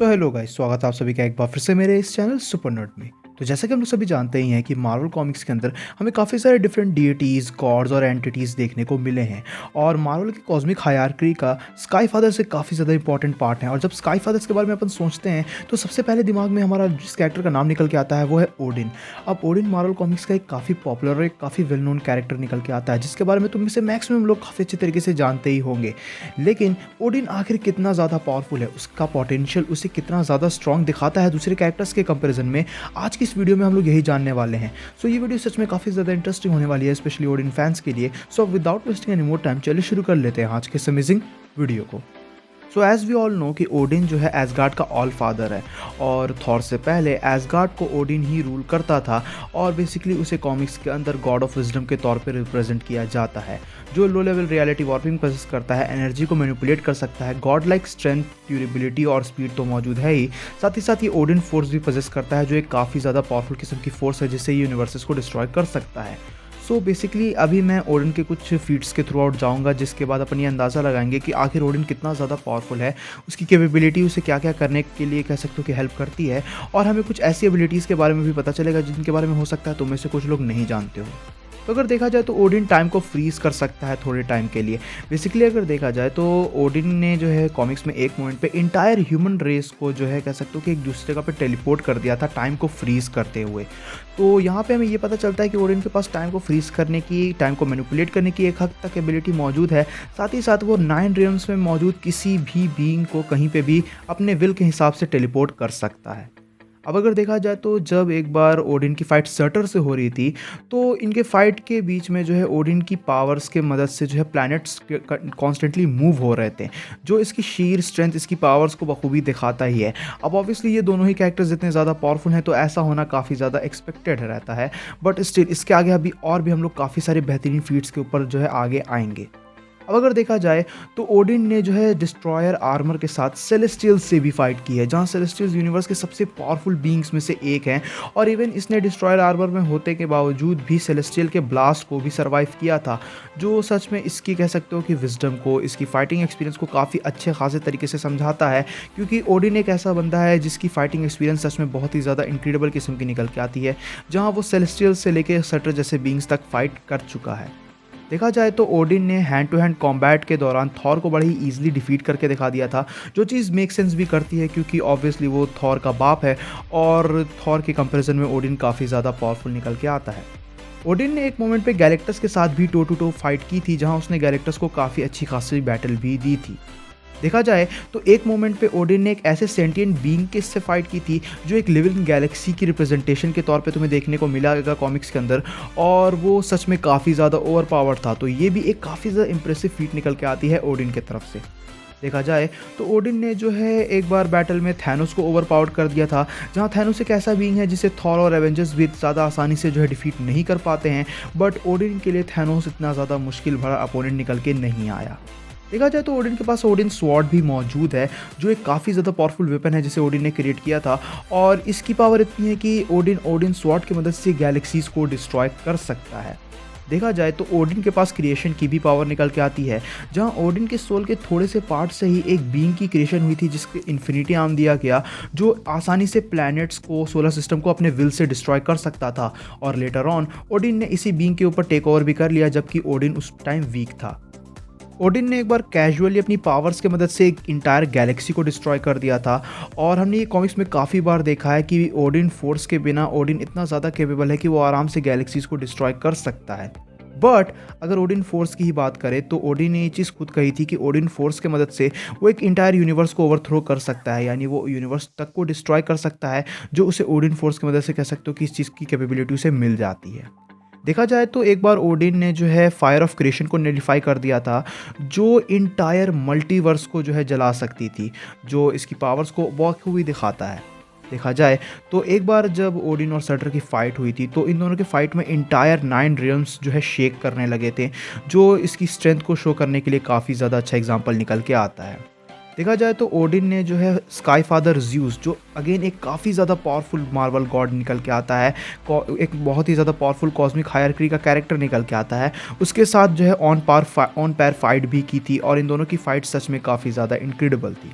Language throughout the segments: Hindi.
सो हेलो गाइस, स्वागत है आप सभी का एक बार फिर से मेरे इस चैनल सुपर नर्ड में। तो जैसा कि हम लोग सभी जानते ही हैं कि मार्वल कॉमिक्स के अंदर हमें काफ़ी सारे डिफरेंट डीइटीज़, गॉड्स और एंटिटीज़ देखने को मिले हैं। और मार्वल की कॉस्मिक हायरार्की का स्काई फादर से काफ़ी ज़्यादा इंपॉर्टेंट पार्ट है। और जब स्काई फादर्स के बारे में अपन सोचते हैं तो सबसे पहले दिमाग में हमारा जिस कैरेक्टर का नाम निकल के आता है वो है ओडिन। अब ओडिन मार्वल कॉमिक्स का एक काफ़ी पॉपुलर और एक काफ़ी वेल नोन कैरेक्टर निकल के आता है, जिसके बारे में तुम में से मैक्सिमम लोग काफ़ी अच्छे तरीके से जानते ही होंगे। लेकिन ओडिन आखिर कितना ज़्यादा पावरफुल है, उसका पोटेंशियल उसे कितना ज़्यादा स्ट्रॉन्ग दिखाता है दूसरे कैरेक्टर्स के कंपैरिजन में, आज की इस वीडियो में हम लोग यही जानने वाले हैं। सो ये वीडियो सच में काफ़ी ज़्यादा इंटरेस्टिंग होने वाली है, स्पेशली ओडिन फैंस के लिए। So without wasting any more time चलिए शुरू कर लेते हैं आज के इस अमेजिंग वीडियो को। So as we all know कि ओडिन जो है एसगार्ड का ऑल फादर है, और थॉर से पहले एसगार्ड को ओडिन ही रूल करता था। और बेसिकली उसे कॉमिक्स के अंदर गॉड ऑफ विजडम के तौर पे रिप्रेजेंट किया जाता है, जो लो लेवल रियलिटी वॉर्पिंग प्रोसेस करता है, एनर्जी को मैनिपुलेट कर सकता है। गॉड लाइक स्ट्रेंथ, ड्यूरेबिलिटी और स्पीड तो मौजूद है ही, साथ ही ये ओडिन फोर्स भी पोजेस करता है, जो एक काफ़ी ज़्यादा पावरफुल किस्म की फोर्स है जिससे ये यूनिवर्सेस को डिस्ट्रॉय कर सकता है। सो बेसिकली अभी मैं ओडिन के कुछ फीट्स के थ्रू आउट जाऊँगा, जिसके बाद अपन ये अंदाज़ा लगाएंगे कि आखिर ओडिन कितना ज़्यादा पावरफुल है, उसकी कैपेबिलिटी उसे क्या क्या करने के लिए कह सकते हो कि हेल्प करती है। और हमें कुछ ऐसी एबिलिटीज़ के बारे में भी पता चलेगा जिनके बारे में हो सकता है तुम में से कुछ लोग नहीं जानते हो। तो अगर देखा जाए तो ओडिन टाइम को फ्रीज कर सकता है थोड़े टाइम के लिए। बेसिकली अगर देखा जाए तो ओडिन ने जो है कॉमिक्स में एक मोमेंट पे इंटायर ह्यूमन रेस को जो है कह सकते हो कि एक दूसरे जगह पे टेलीपोर्ट कर दिया था टाइम को फ्रीज करते हुए। तो यहाँ पे हमें ये पता चलता है कि ओडिन के पास टाइम को फ्रीज करने की, टाइम को मैनिपुलेट करने की एक हद तक एबिलिटी मौजूद है। साथ ही साथ वो 9 रियम्स में मौजूद किसी भी बीइंग को कहीं पे भी अपने विल के हिसाब से टेलीपोर्ट कर सकता है। अब अगर देखा जाए तो जब एक बार ओडिन की फ़ाइट सर्टर से हो रही थी, तो इनके फाइट के बीच में जो है ओडिन की पावर्स के मदद से जो है प्लैनेट्स कॉन्स्टेंटली मूव हो रहे थे, जो इसकी शीर स्ट्रेंथ, इसकी पावर्स को बखूबी दिखाता ही है। अब ऑब्वियसली ये दोनों ही कैरेक्टर्स इतने ज़्यादा पावरफुल हैं तो ऐसा होना काफ़ी ज़्यादा एक्सपेक्टेड रहता है, बट स्टिल इसके आगे अभी और भी हम लोग काफ़ी सारे बेहतरीन फीट्स के ऊपर जो है आगे आएंगे। अब अगर देखा जाए तो ओडिन ने जो है डिस्ट्रॉयर आर्मर के साथ सेलेस्टियल्स से भी फाइट की है, जहां सेलेस्टियल्स यूनिवर्स के सबसे पावरफुल बीइंग्स में से एक हैं। और इवन इसने डिस्ट्रॉयर आर्मर में होते के बावजूद भी सेलेस्टियल के ब्लास्ट को भी सर्वाइव किया था, जो सच में इसकी कह सकते हो कि विजडम को, इसकी फाइटिंग एक्सपीरियंस को काफ़ी अच्छे खासे तरीके से समझाता है। क्योंकि ओडिन एक ऐसा बंदा है जिसकी फाइटिंग एक्सपीरियंस सच में बहुत ही ज़्यादा इनक्रेडिबल किस्म की निकल के आती है, जहाँ वो सेलेस्टियल्स से लेकर सटर जैसे बीइंग्स तक फाइट कर चुका है। देखा जाए तो ओडिन ने हैंड टू हैंड कॉम्बैट के दौरान थॉर को बड़े ही ईजिली डिफीट करके दिखा दिया था, जो चीज़ मेक सेंस भी करती है क्योंकि ऑब्वियसली वो थॉर का बाप है और थॉर के कंपैरिजन में ओडिन काफ़ी ज़्यादा पावरफुल निकल के आता है। ओडिन ने एक मोमेंट पे गैलेक्टस के साथ भी टो टू टो फाइट की थी, जहां उसने गैलेक्टस को काफ़ी अच्छी खासी बैटल भी दी थी। देखा जाए तो एक मोमेंट पे ओडिन ने एक ऐसे सेंटिएंट बीइंग के से फाइट की थी जो एक लिविंग गैलेक्सी की रिप्रेजेंटेशन के तौर पे तुम्हें देखने को मिलेगा कॉमिक्स के अंदर, और वो सच में काफ़ी ज़्यादा ओवर पावर्ड था। तो ये भी एक काफ़ी ज़्यादा इंप्रेसिव फीट निकल के आती है ओडिन की तरफ से। देखा जाए तो ओडिन ने जो है एक बार बैटल में थैनोस को ओवर पावर्ड कर दिया था, जहां थैनोस एक ऐसा बीइंग है जिसे थॉर और एवेंजर्स भी ज़्यादा आसानी से जो है डिफीट नहीं कर पाते हैं, बट ओडिन के लिए थैनोस इतना ज़्यादा मुश्किल भरा अपोनेंट निकल के नहीं आया। देखा जाए तो ओडिन के पास ओडिन स्वॉर्ड भी मौजूद है, जो एक काफ़ी ज़्यादा पावरफुल वेपन है जिसे ओडिन ने क्रिएट किया था। और इसकी पावर इतनी है कि ओडिन स्वॉर्ड की मदद से गैलेक्सीज को डिस्ट्रॉय कर सकता है। देखा जाए तो ओडिन के पास क्रिएशन की भी पावर निकल के आती है, जहां ओडिन के सोल के थोड़े से पार्ट से ही एक बीइंग की क्रिएशन हुई थी जिसके इन्फिनिटी आर्म दिया गया, जो आसानी से प्लैनेट्स को, सोलर सिस्टम को अपने विल से डिस्ट्रॉय कर सकता था। और लेटर ऑन ओडिन ने इसी बीइंग के ऊपर टेक ओवर भी कर लिया, जबकि ओडिन उस टाइम वीक था। ओडिन ने एक बार कैजुअली अपनी पावर्स की मदद से एक इंटायर गैलेक्सी को डिस्ट्रॉय कर दिया था। और हमने ये कॉमिक्स में काफ़ी बार देखा है कि ओडिन फोर्स के बिना ओडिन इतना ज़्यादा कैपेबल है कि वो आराम से गैलेक्सीज को डिस्ट्रॉय कर सकता है। बट अगर ओडिन फोर्स की ही बात करें तो ओडिन ने ये चीज़ खुद कही थी कि ओडिन फोर्स की मदद से वो एक इंटायर यूनिवर्स को ओवरथ्रो कर सकता है, यानी वो यूनिवर्स तक को डिस्ट्रॉय कर सकता है, जो उसे ओडिन फोर्स की मदद से कह सकते हो कि इस चीज़ की कैपेबिलिटी उसे मिल जाती है। देखा जाए तो एक बार ओडिन ने जो है फायर ऑफ क्रिएशन को नलिफाई कर दिया था, जो इंटायर मल्टीवर्स को जो है जला सकती थी, जो इसकी पावर्स को बखूबी दिखाता है। देखा जाए तो एक बार जब ओडिन और सटर की फाइट हुई थी तो इन दोनों के फाइट में इंटायर 9 रियम्स जो है शेक करने लगे थे, जो इसकी स्ट्रेंथ को शो करने के लिए काफ़ी ज़्यादा अच्छा एग्जाम्पल निकल के आता है। देखा जाए तो ओडिन ने जो है स्काई फादर ज़्यूस, जो अगेन एक काफ़ी ज़्यादा पावरफुल मार्वल गॉड निकल के आता है, एक बहुत ही ज़्यादा पावरफुल कॉस्मिक हायरार्की का कैरेक्टर निकल के आता है, उसके साथ जो है ऑन पैर फाइट भी की थी। और इन दोनों की फाइट सच में काफ़ी ज़्यादा इनक्रेडिबल थी।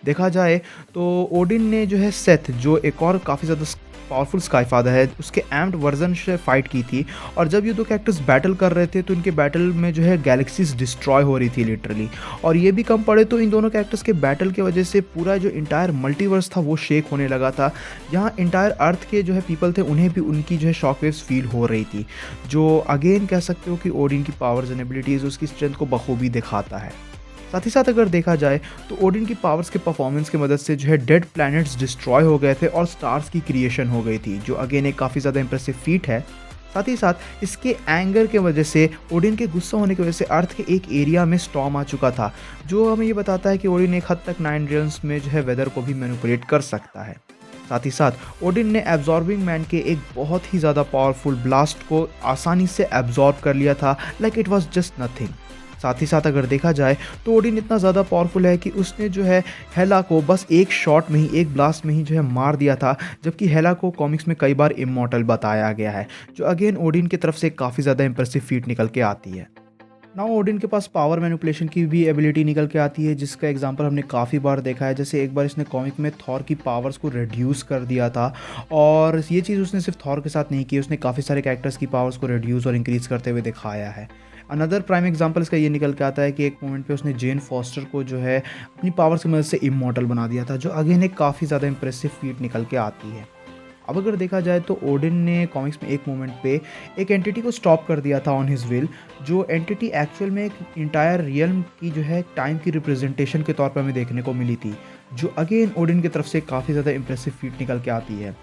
देखा जाए तो ओडिन ने जो है सेथ, जो एक और काफ़ी ज़्यादा पावरफुल स्काई फादर है, उसके एम्ड वर्जन से फाइट की थी। और जब ये दो कैरेक्टर्स बैटल कर रहे थे तो इनके बैटल में जो है गैलेक्सीज डिस्ट्रॉय हो रही थी लिटरली। और ये भी कम पड़े तो इन दोनों कैरेक्टर्स के बैटल की वजह से पूरा जो इंटायर मल्टीवर्स था वो शेक होने लगा था। यहाँ इंटायर अर्थ के जो है पीपल थे उन्हें भी उनकी जो है शॉक वेव्स फील हो रही थी, जो अगेन कह सकते हो कि ओडिन की पावर्स एंड एबिलिटीज़ उसकी स्ट्रेंथ को बखूबी दिखाता है। साथ ही साथ अगर देखा जाए तो ओडिन की पावर्स के परफॉर्मेंस की मदद से जो है डेड प्लैनेट्स डिस्ट्रॉय हो गए थे और स्टार्स की क्रिएशन हो गई थी, जो अगेन एक काफ़ी ज़्यादा इंप्रेसिव फीट है। साथ ही साथ इसके एंगर के वजह से, ओडिन के गुस्सा होने की वजह से अर्थ के एक एरिया में स्टॉर्म आ चुका था, जो हमें ये बताता है कि ओडिन एक हद तक 9 रियल्म्स में जो है वेदर को भी मैनिपुलेट कर सकता है। साथ ही साथ ओडिन ने एब्जॉर्बिंग मैन के एक बहुत ही ज़्यादा पावरफुल ब्लास्ट को आसानी से एब्जॉर्ब कर लिया था, like it was just nothing. साथ ही साथ अगर देखा जाए तो ओडिन इतना ज़्यादा पावरफुल है कि उसने जो है हेला को बस एक शॉट में ही, एक ब्लास्ट में ही जो है मार दिया था, जबकि हेला को कॉमिक्स में कई बार इमॉर्टल बताया गया है, जो अगेन ओडिन की तरफ से काफ़ी ज़्यादा इंप्रेसिव फीट निकल के आती है। नाउ ओडिन के पास पावर मैनिपुलेशन की भी एबिलिटी निकल के आती है, जिसका एग्जांपल हमने काफ़ी बार देखा है। जैसे एक बार इसने कॉमिक में थॉर की पावर्स को रिड्यूस कर दिया था, और ये चीज़ उसने सिर्फ थॉर के साथ नहीं की, उसने काफ़ी सारे कैरेक्टर्स की पावर्स को रिड्यूस और इंक्रीज़ करते हुए दिखाया है। अनदर प्राइम एग्जांपल इसका ये निकल के आता है कि एक मोमेंट पे उसने जेन फॉस्टर को जो है अपनी पावर्स की मदद से इमॉर्टल बना दिया था, जो अगेन एक काफ़ी ज़्यादा इंप्रेसिव फीट निकल के आती है। अब अगर देखा जाए तो ओडिन ने कॉमिक्स में एक मोमेंट पे एक एंटिटी को स्टॉप कर दिया था ऑन हिज विल, जो एंटिटी एक्चुअल में एक इंटायर रियल्म की जो है टाइम की रिप्रेजेंटेशन के तौर पर हमें देखने को मिली थी, जो अगेन ओडिन की तरफ से काफ़ी ज़्यादा इंप्रेसिव फीट निकल के आती है।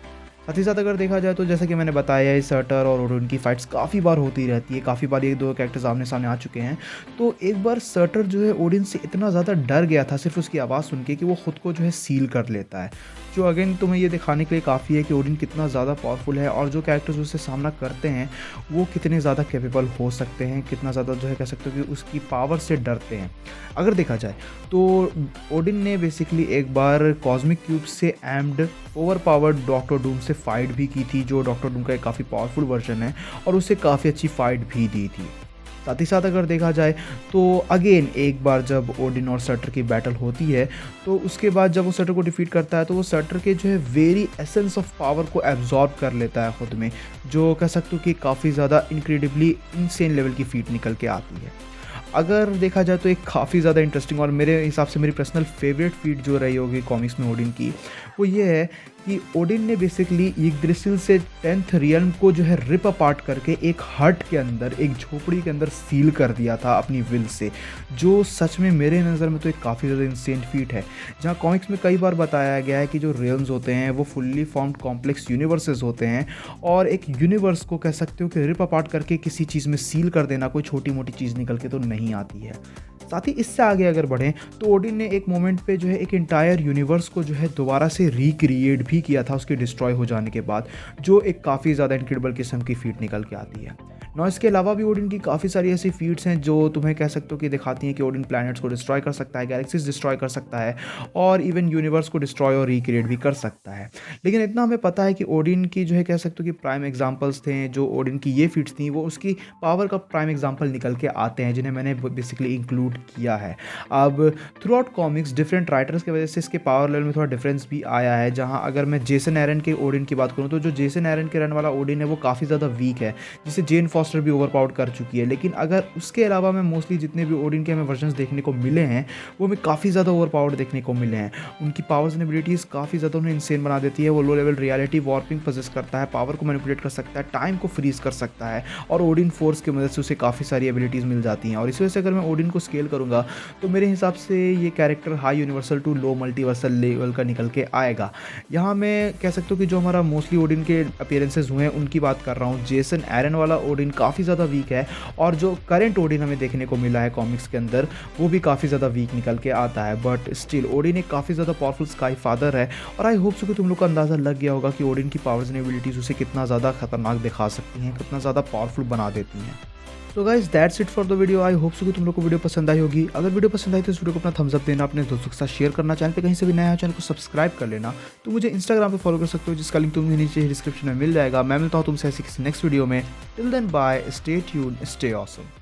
साथ ही साथ अगर देखा जाए तो जैसा कि मैंने बताया है, सर्टर और ओडिन की फाइट्स काफ़ी बार होती रहती है, काफ़ी बार ये दो कैरेक्टर्स आमने सामने आ चुके हैं। तो एक बार सर्टर जो है ओडिन से इतना ज़्यादा डर गया था सिर्फ उसकी आवाज़ सुन के, कि वो खुद को जो है सील कर लेता है, जो अगेन तुम्हें ये दिखाने के लिए काफ़ी है कि ओडिन कितना ज़्यादा पावरफुल है और जो कैरेक्टर्स उससे सामना करते हैं वो कितने ज़्यादा कैपेबल हो सकते हैं, कितना ज़्यादा जो है कह सकते हो कि उसकी पावर से डरते हैं। अगर देखा जाए तो ओडिन ने बेसिकली एक बार कॉस्मिक क्यूब से aimed over powered doctor Doom से फाइट भी की थी, जो डॉक्टर डूम का एक काफ़ी पावरफुल वर्जन है, और उससे काफ़ी अच्छी फाइट भी दी थी। साथ ही साथ अगर देखा जाए तो अगेन एक बार जब ओडिन और सर्टर की बैटल होती है, तो उसके बाद जब वो सर्टर को डिफीट करता है तो वो सर्टर के जो है वेरी एसेंस ऑफ पावर को एब्जॉर्ब कर लेता है खुद में, जो कह सकते हो कि काफ़ी ज़्यादा इनक्रेडिबली इनसेन लेवल की फीट निकल के आती है। अगर देखा जाए तो एक काफ़ी ज़्यादा इंटरेस्टिंग और मेरे हिसाब से मेरी पर्सनल फेवरेट फीट जो रही होगी कॉमिक्स में ओडिन की, वो ये है कि ओडिन ने बेसिकली यग्द्रिसिल से 10th रियल्म को जो है रिप अपार्ट करके एक हट के अंदर, एक झोपड़ी के अंदर सील कर दिया था अपनी विल से, जो सच में मेरे नज़र में तो एक काफ़ी ज़्यादा इंसेंट फीट है। जहाँ कॉमिक्स में कई बार बताया गया है कि जो रियल्म्स होते हैं वो फुल्ली फॉर्म्ड कॉम्प्लेक्स यूनिवर्सेस होते हैं, और एक यूनिवर्स को कह सकते हो कि रिप अपार्ट करके किसी चीज़ में सील कर देना कोई छोटी मोटी चीज़ निकल के तो नहीं आती है। साथ ही इससे आगे अगर बढ़ें तो ओडिन ने एक मोमेंट पे जो है एक इंटायर यूनिवर्स को जो है दोबारा से रिक्रिएट भी किया था उसके डिस्ट्रॉय हो जाने के बाद, जो एक काफ़ी ज़्यादा इनक्रेडिबल किस्म की फीट निकल के आती है। नॉइस के अलावा भी ओडिन की काफ़ी सारी ऐसी फीट्स हैं जो तुम्हें कह सकते हो कि दिखाती हैं कि ओडिन प्लैनेट्स को डिस्ट्रॉय कर सकता है, गैलेक्सीज डिस्ट्रॉय कर सकता है, और इवन यूनिवर्स को डिस्ट्रॉय और रिक्रिएट भी कर सकता है। लेकिन इतना हमें पता है कि ओडिन की जो है कह सकते हो कि प्राइम एग्जाम्पल्स थे, जो ओडिन की ये फीट्स थी वो उसकी पावर का प्राइम एग्जाम्पल निकल के आते हैं, जिन्हें मैंने बेसिकली इंक्लूड किया है। अब through out comics different writers की वजह से इसके पावर लेवल में थोड़ा डिफरेंस भी आया है। जहाँ अगर मैं जेसन एरन के ओडिन की बात करूँ तो जो जेसन एरन के रन वाला ओडिन है वो काफ़ी ज़्यादा वीक है, जिसे जेन फॉस्टर भी ओवरपावर्ड कर चुकी है। लेकिन अगर उसके अलावा मैं मोस्टली जितने भी ओडिन के हमें वर्जन्स देखने को मिले हैं वो हमें काफ़ी ज़्यादा ओवरपावर्ड देखने को मिले हैं। उनकी पावर्स एंड एबिलिटीज़ काफ़ी ज़्यादा उन्हें इंसेन बना देती है। वो low level reality warping possess करता है, पावर को मैनिपुलेट कर सकता है, टाइम को फ्रीज कर सकता है, और ओडिन फोर्स की मदद से उसे काफ़ी सारी एबिलिटीज़ मिल जाती हैं। और इस वजह से अगर मैं ओडिन को स्केल करूँगा तो मेरे हिसाब से ये character high universal to low multiversal level का निकल के आएगा। यहाँ मैं कह सकता हूँ कि जो हमारा मोस्टली ओडिन के अपीयरेंसेस हुए हैं उनकी बात कर रहा हूँ। जेसन एरन वाला ओडिन काफ़ी ज़्यादा वीक है, और जो करंट ओडिन हमें देखने को मिला है कॉमिक्स के अंदर वो भी काफ़ी ज़्यादा वीक निकल के आता है। बट स्टिल ओडिन एक काफ़ी ज़्यादा पावरफुल स्काई फादर है, और आई होप सो कि तुम लोग को अंदाज़ा लग गया होगा कि ओडिन की पावर्स एंड एबिलिटीज़ उसे कितना ज़्यादा खतरनाक दिखा सकती हैं, कितना ज़्यादा पावरफुल बना देती हैं। तो guys that's it for the video. I hope so कि तुम लोग को वीडियो पसंद आई होगी। अगर वीडियो पसंद आई तो इस वीडियो को अपना थम्स अप देना, अपने दोस्तों के साथ शेयर करना, चैनल पे कहीं से भी नया है चैनल को सब्सक्राइब कर लेना। तो मुझे इंस्टाग्राम पे फॉलो कर सकते हो, जिसका लिंक तुम्हें नीचे डिस्क्रिप्शन में मिल जाएगा। मैं मिलता हूँ तुमसे ऐसी किसी नेक्स्ट वीडियो में। Till then bye, stay tuned, stay awesome.